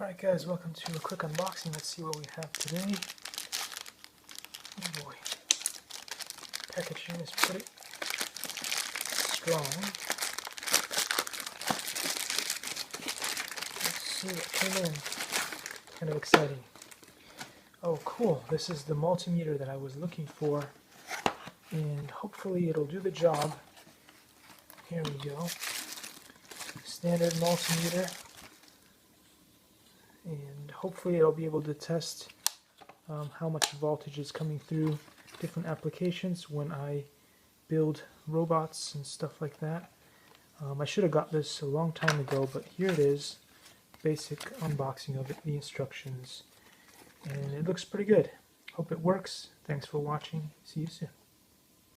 Alright guys, welcome to a quick unboxing. Let's see what we have today. Oh boy. Packaging is pretty strong. Let's see what came in. Kind of exciting. Oh cool, this is the multimeter that I was looking for, and hopefully it'll do the job. Here we go. Standard multimeter. And hopefully it'll be able to test how much voltage is coming through different applications when I build robots and stuff like that. I should have got this a long time ago, but here it is, basic unboxing of it, the instructions, and it looks pretty good. Hope it works. Thanks for watching. See you soon.